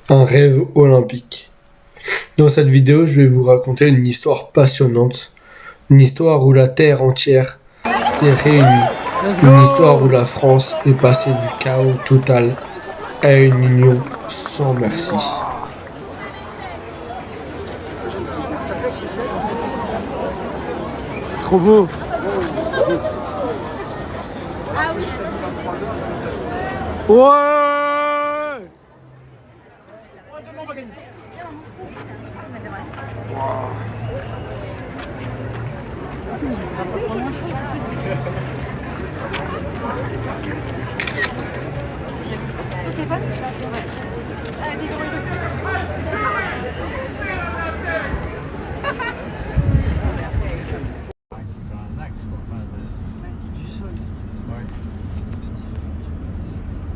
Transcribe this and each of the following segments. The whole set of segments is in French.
Un rêve olympique. Dans cette vidéo, je vais vous raconter une histoire passionnante, une histoire où la terre entière s'est réunie, une histoire où la France est passée du chaos total à une union sans merci. C'est trop beau. Ah oui. Ouais.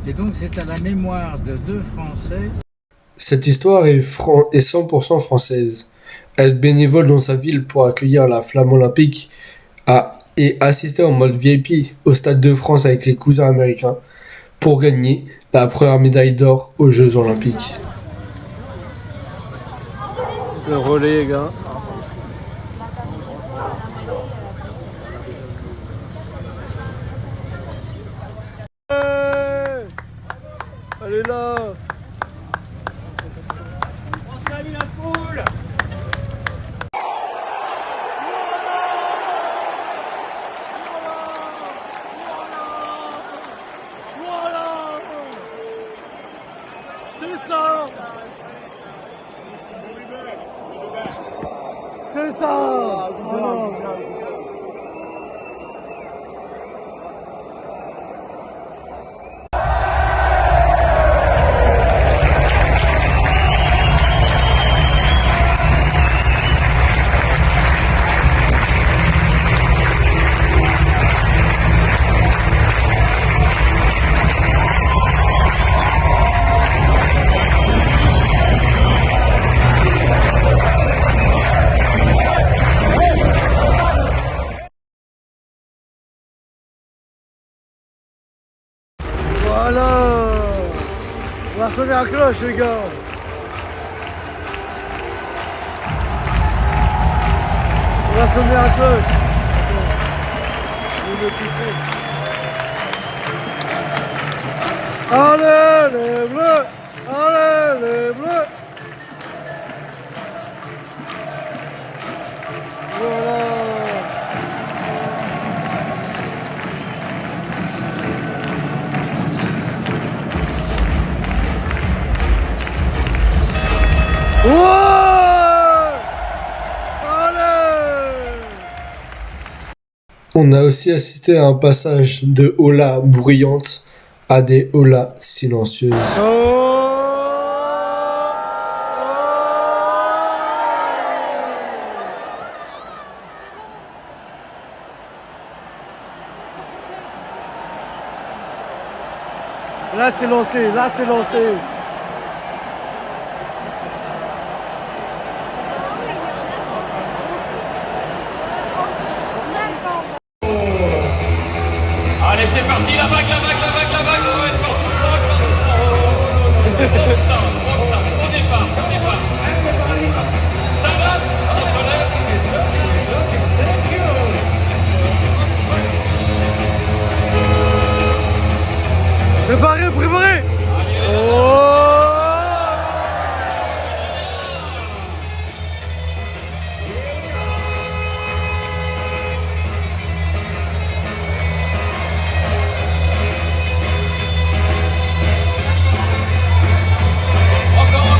Et donc c'est à la mémoire de deux Français. Cette histoire est 100% française. Être bénévole dans sa ville pour accueillir la flamme olympique et assister en mode VIP au Stade de France avec les cousins américains pour gagner la première médaille d'or aux Jeux olympiques. Le relais, les gars. Ouais. Elle est là. C'est ça. C'est ça. Voilà. Voilà. On va sonner la cloche, les gars. On va sonner la cloche. Allez les bleus. Allez les bleus. Voilà. Ouais. Allez. On a aussi assisté à un passage de hola bruyantes à des hola silencieuses. Là c'est lancé, là c'est lancé. Allez, c'est parti, la vague, on va être fort, doucement. Stop, au départ. Stand up, on se lève. Préparé. Oh. Encore.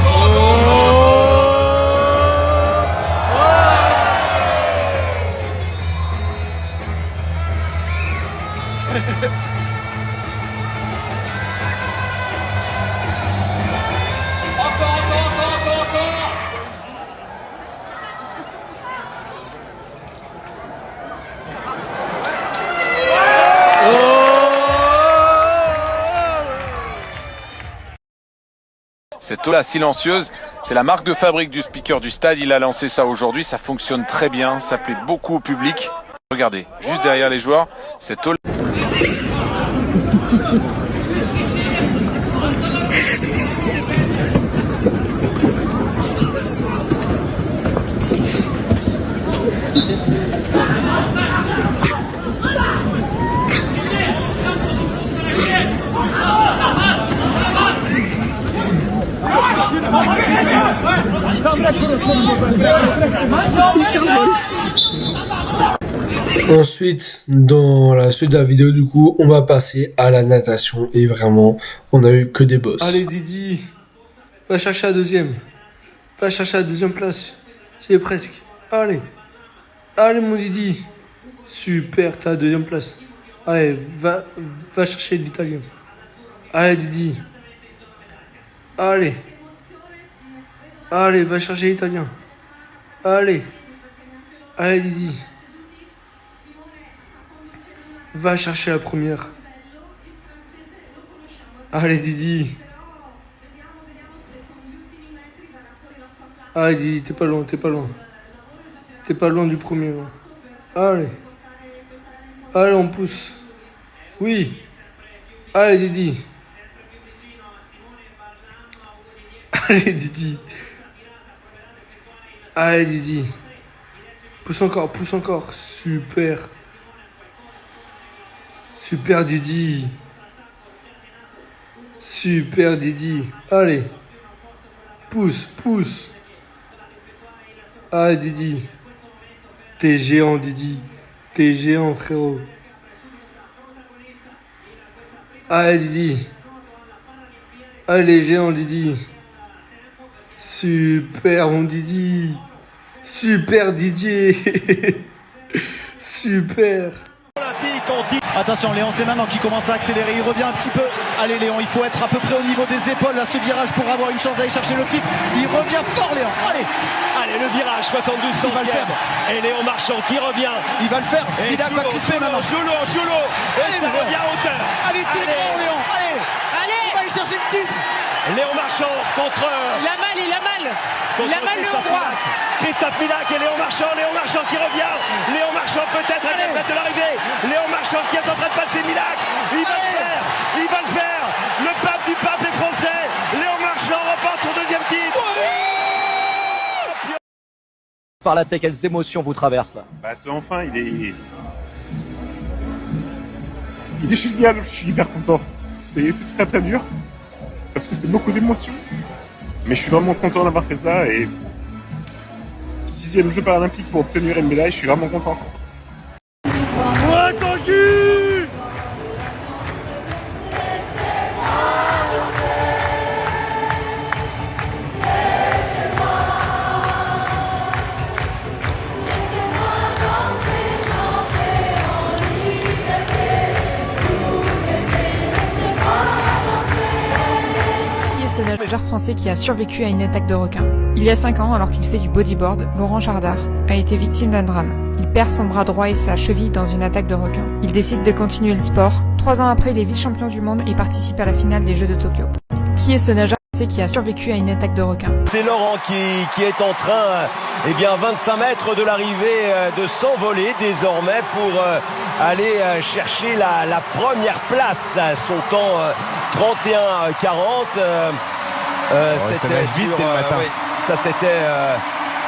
Cette hola silencieuse, c'est la marque de fabrique du speaker du stade. Il a lancé ça aujourd'hui, ça fonctionne très bien, ça plaît beaucoup au public. Regardez, juste derrière les joueurs, cette hola... Ensuite, dans la suite de la vidéo, du coup, on va passer à la natation. Et vraiment, on a eu que des boss. Allez Didi, va chercher la deuxième. Va chercher la deuxième place. C'est presque. Allez. Allez mon Didi. Super, t'as la deuxième place. Allez, va chercher l'italien. Allez Didi. Allez. Allez, va chercher l'italien. Allez. Allez Didi. Va chercher la première. Allez Didi. Allez Didi, t'es pas loin, t'es pas loin. T'es pas loin du premier. Là. Allez. Allez, on pousse. Oui. Allez Didi. Allez Didi. Allez Didi. Pousse encore, pousse encore. Super. Super Didi. Super Didi. Allez. Pousse, pousse. Allez Didi. T'es géant Didi. T'es géant frérot. Allez Didi. Allez géant Didi. Super mon Didi. Super Didier. Super. Attention, Léon, c'est maintenant qui commence à accélérer. Il revient un petit peu. Allez, Léon, il faut être à peu près au niveau des épaules à ce virage pour avoir une chance d'aller chercher le titre. Il revient fort, Léon. Allez. Allez, le virage, 72 centièmes. Et Léon Marchand qui revient. Il va le faire. Et il a quoi clipper maintenant. Sous l'eau. Allez, ça revient à hauteur. Allez, titre, Léon. Allez. Il va aller chercher le titre. Léon Marchand contre... Il a mal. Il a mal le Hongrois. Christophe Milac et Léon Marchand qui revient. Léon Marchand peut-être à 4 mètres de l'arrivée. Léon Marchand qui est en train de passer Milac. Il va le faire. Le pape du pape est français. Léon Marchand remporte son deuxième titre. Par la tête, quelles émotions vous traversent là? Ce enfin, il est génial, je suis hyper content. C'est très très dur, parce que c'est beaucoup d'émotions. Mais je suis vraiment content d'avoir fait ça, et 6e jeu paralympique pour obtenir une médaille, je suis vraiment content. Ouais, Tanguy! Ce nageur français qui a survécu à une attaque de requin. Il y a 5 ans, alors qu'il fait du bodyboard, Laurent Jardard a été victime d'un drame. Il perd son bras droit et sa cheville dans une attaque de requin. Il décide de continuer le sport. 3 ans après, il est vice-champion du monde et participe à la finale des Jeux de Tokyo. Qui est ce nageur français qui a survécu à une attaque de requin? C'est Laurent qui est en train, 25 mètres de l'arrivée, de s'envoler désormais pour aller chercher la première place. Son temps 31-40. C'était ça c'était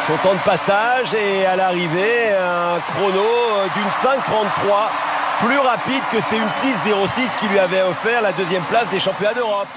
son temps de passage, et à l'arrivée un chrono d'une 5:33, plus rapide que c'est une 6:06 qui lui avait offert la deuxième place des championnats d'Europe.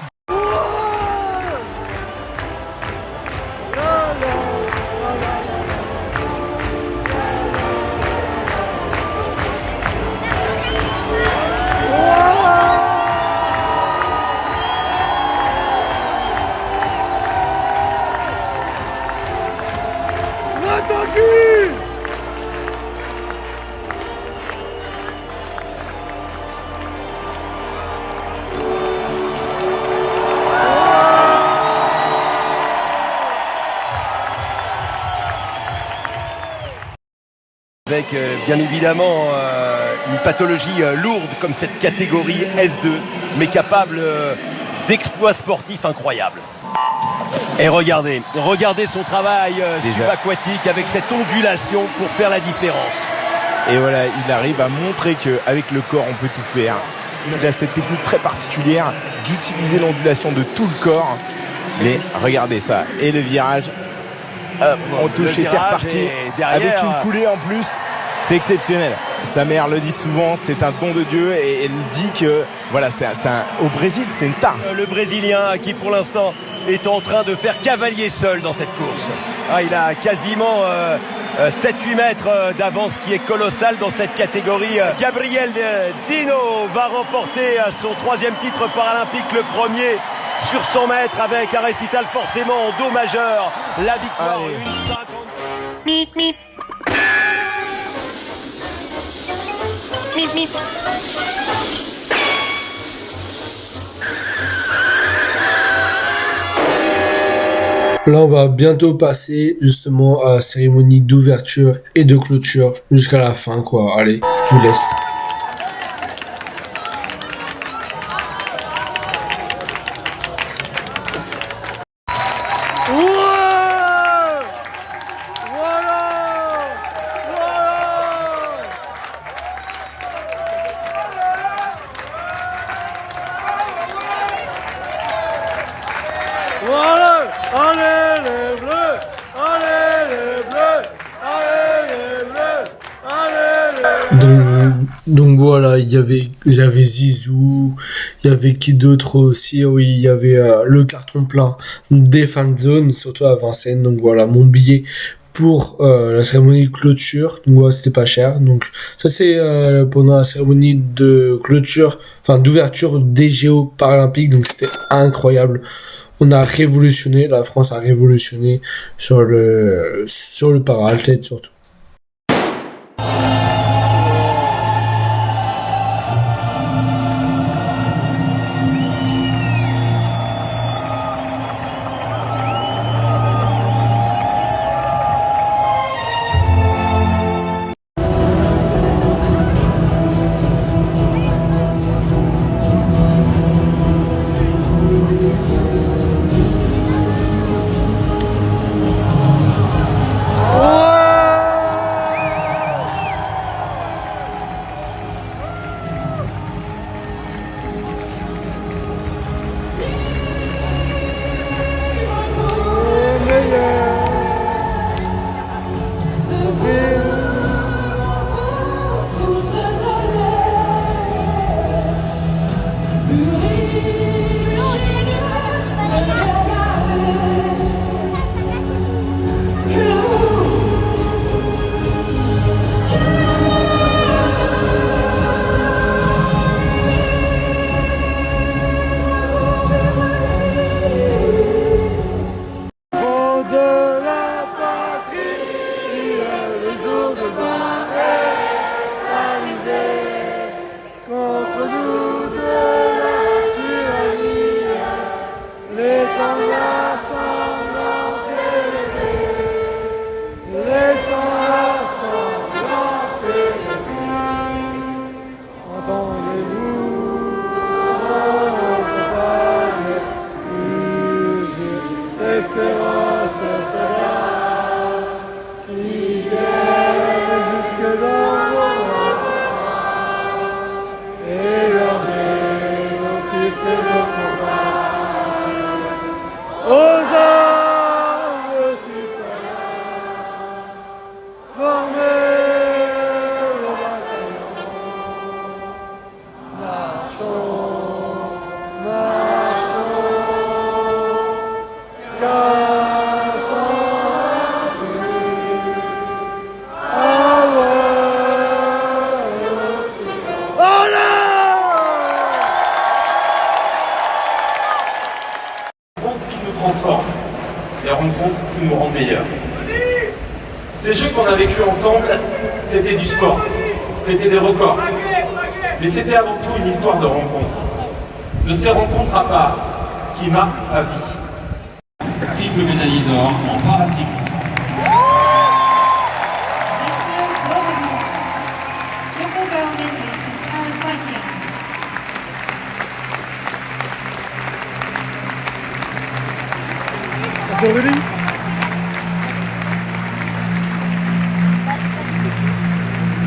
Avec bien évidemment une pathologie lourde comme cette catégorie S2, mais capable d'exploits sportifs incroyables. Et regardez son travail subaquatique avec cette ondulation pour faire la différence. Et voilà, il arrive à montrer qu'avec le corps on peut tout faire. Il a cette technique très particulière d'utiliser l'ondulation de tout le corps. Mais regardez ça, et le virage. On touche et c'est reparti avec une coulée en plus. C'est exceptionnel. Sa mère le dit souvent, c'est un don de Dieu et elle dit que voilà, au Brésil, c'est une tare. Le Brésilien qui pour l'instant est en train de faire cavalier seul dans cette course. Ah, il a quasiment 7-8 mètres d'avance qui est colossal dans cette catégorie. Gabriel Zino va remporter son 3e titre paralympique, le premier sur 100 mètres avec un récital forcément en do majeur. La victoire. Mip, mip. Mip, mip. Là, on va bientôt passer justement à la cérémonie d'ouverture et de clôture jusqu'à la fin, quoi. Allez, je vous laisse. Voilà, allez les bleus, allez les bleus, allez les bleus, allez les bleus. Donc voilà, il y avait Zizou, il y avait qui d'autre aussi, oui, il y avait le carton plein des fan zones, surtout à Vincennes. Donc voilà, mon billet pour la cérémonie de clôture. Donc voilà, c'était pas cher. Donc ça c'est pendant la cérémonie de clôture, enfin d'ouverture des JO paralympiques. Donc c'était incroyable. On a révolutionné, la France a révolutionné sur le para-athlète surtout. Des rencontres qui nous rendent meilleurs. Ces jeux qu'on a vécus ensemble, c'était du sport, c'était des records. Mais c'était avant tout une histoire de rencontres. De ces rencontres à part qui marquent à vie. Triple médaillé d'or en paracyclisme.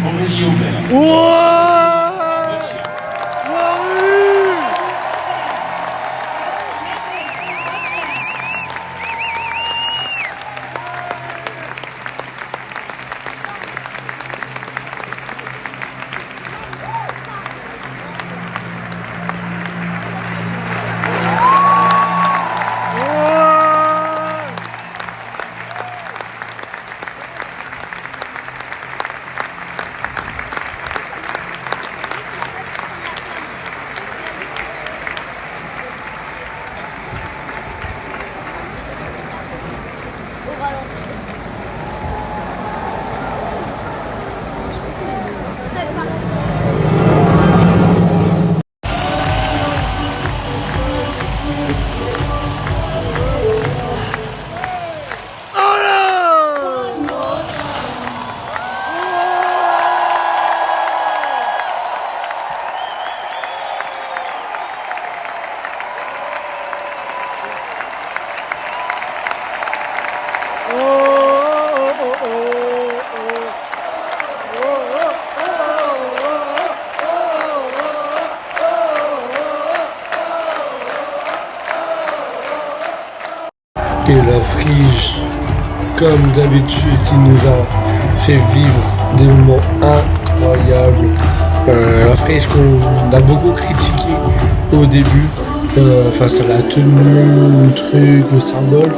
Aurélie Aubert. Et la Frige, comme d'habitude, qui nous a fait vivre des moments incroyables. La Frige qu'on a beaucoup critiqué au début, face à la tenue, au truc, au symbole.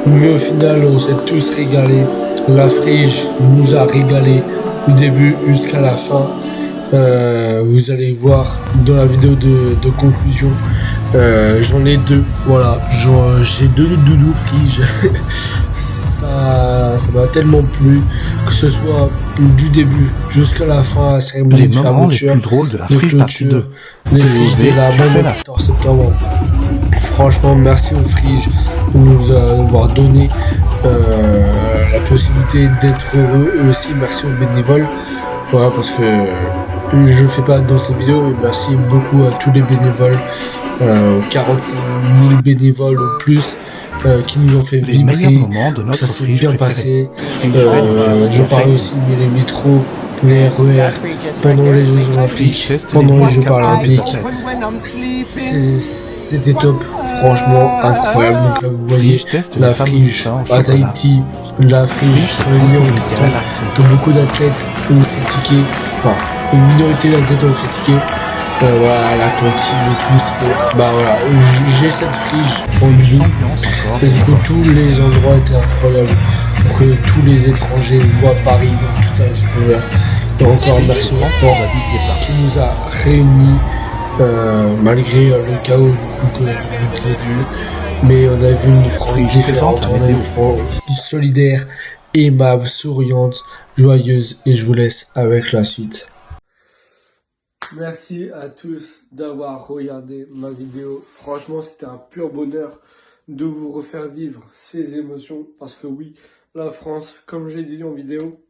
Mais au final, on s'est tous régalés. La Frige nous a régalés du début jusqu'à la fin. Vous allez voir dans la vidéo de conclusion. J'en ai deux, voilà. J'ai deux doudous Frige. ça m'a tellement plu, que ce soit du début jusqu'à la fin, la cérémonie de fermeture, les plus drôles de la Frige partie 2. les Friges de la bonne 14 septembre. Franchement, merci aux Friges de nous avoir donné la possibilité d'être heureux, et aussi merci aux bénévoles. Voilà, parce que je ne fais pas dans cette vidéo, mais merci beaucoup à tous les bénévoles, 45 000 bénévoles ou plus, qui nous ont fait vibrer. Ça s'est bien passé. Je parle aussi des métros, les RER, pendant les Jeux Olympiques, pendant les Jeux Paralympiques. C'était top, franchement incroyable. Donc là vous voyez la Frige à Tahiti, la Frige sur les Lions, que beaucoup d'athlètes ont critiqué, enfin une minorité d'athlètes ont critiqué. Voilà, la cantine et tout, c'était... Bah voilà, j'ai cette Frige en vidéo. Et du coup, tous les endroits étaient incroyables pour que tous les étrangers voient Paris dans toute sa splendeur. Et encore merci au sport qui nous a réunis, malgré le chaos du coup que je vous disais. Mais on a vu une France différente, on a une France solidaire, aimable, souriante, joyeuse, et je vous laisse avec la suite. Merci à tous d'avoir regardé ma vidéo. Franchement, c'était un pur bonheur de vous refaire vivre ces émotions. Parce que oui, la France, comme j'ai dit en vidéo,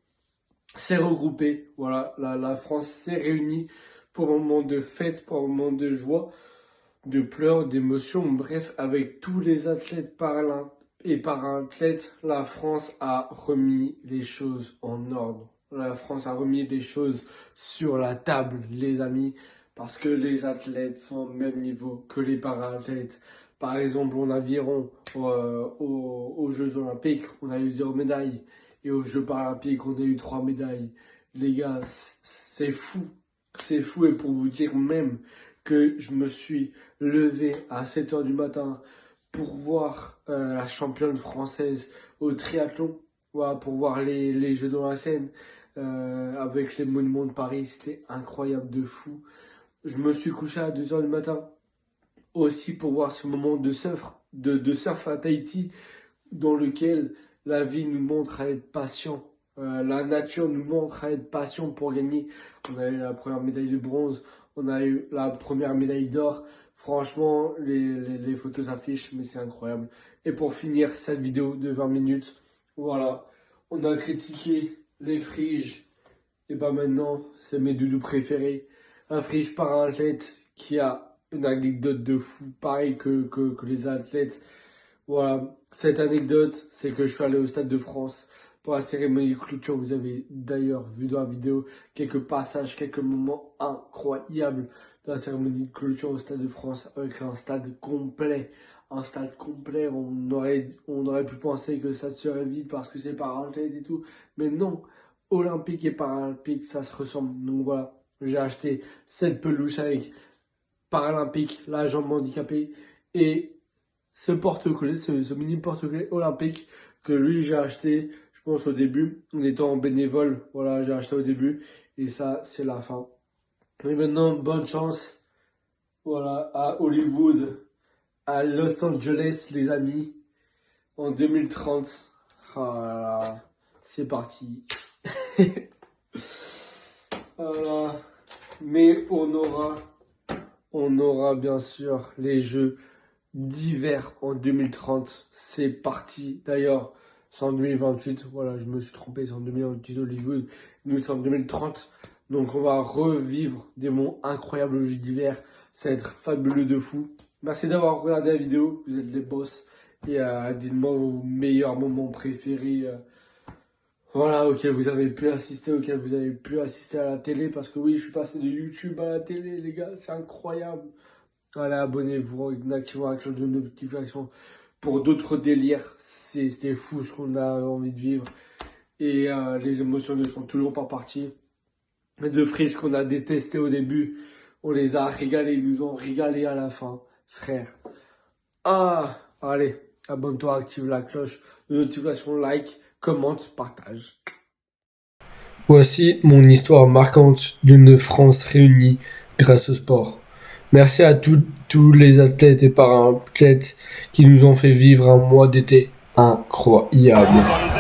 s'est regroupée. Voilà, la France s'est réunie pour un moment de fête, pour un moment de joie, de pleurs, d'émotions. Bref, avec tous les athlètes et para-athlètes, la France a remis les choses en ordre. La France a remis les choses sur la table, les amis, parce que les athlètes sont au même niveau que les para-athlètes. Par exemple, en aviron, aux Jeux Olympiques, on a eu 0 médaille. Et aux Jeux Paralympiques, on a eu 3 médailles. Les gars, c'est fou. C'est fou. Et pour vous dire même que je me suis levé à 7 h du matin pour voir la championne française au triathlon. Voilà, pour voir les Jeux dans la Seine. Avec les monuments de Paris, c'était incroyable, de fou. Je me suis couché à 2 h du matin aussi pour voir ce moment de surf à Tahiti, dans lequel la vie nous montre à être patient, la nature nous montre à être patient pour gagner. On a eu la première médaille de bronze, on a eu la première médaille d'or. Franchement, les photos s'affichent, mais c'est incroyable. Et pour finir cette vidéo de 20 minutes, voilà, on a critiqué les Friges, et bah maintenant, c'est mes doudous préférés. Un Frige para-athlète qui a une anecdote de fou, pareil que les athlètes. Voilà, cette anecdote, c'est que je suis allé au Stade de France pour la cérémonie de clôture. Vous avez d'ailleurs vu dans la vidéo quelques passages, quelques moments incroyables de la cérémonie de clôture au Stade de France, avec un stade complet. Un stade complet, on aurait pu penser que ça serait vide parce que c'est para-athlète et tout. Mais non, olympique et paralympique, ça se ressemble. Donc voilà, j'ai acheté cette peluche avec paralympique, la jambe handicapée, et ce porte-clés, ce mini porte-clés olympique que lui j'ai acheté, je pense au début, en étant en bénévole. Voilà, j'ai acheté au début, et ça, c'est la fin. Et maintenant, bonne chance, voilà, à Hollywood, à Los Angeles, les amis, en 2030. Voilà, c'est parti. Voilà. Mais on aura bien sûr les Jeux d'hiver en 2030. C'est parti. D'ailleurs, c'est en 2028. Voilà, je me suis trompé, c'est en 2028 Hollywood. Nous sommes en 2030. Donc on va revivre des moments incroyables aux Jeux d'hiver. Ça va être fabuleux de fou. Merci d'avoir regardé la vidéo. Vous êtes les boss. Et dites-moi vos meilleurs moments préférés. Voilà, auquel vous avez pu assister, à la télé, parce que oui, je suis passé de YouTube à la télé, les gars, c'est incroyable. Allez, abonnez-vous, activez la cloche de notification pour d'autres délires. C'était fou ce qu'on a envie de vivre. Et les émotions ne sont toujours pas parties. Les deux friches qu'on a détestés au début, on les a régalés, ils nous ont régalés à la fin, frère. Allez, abonne-toi, active la cloche de notification, like, commente, partage. Voici mon histoire marquante d'une France réunie grâce au sport. Merci à tous les athlètes et para-athlètes qui nous ont fait vivre un mois d'été incroyable.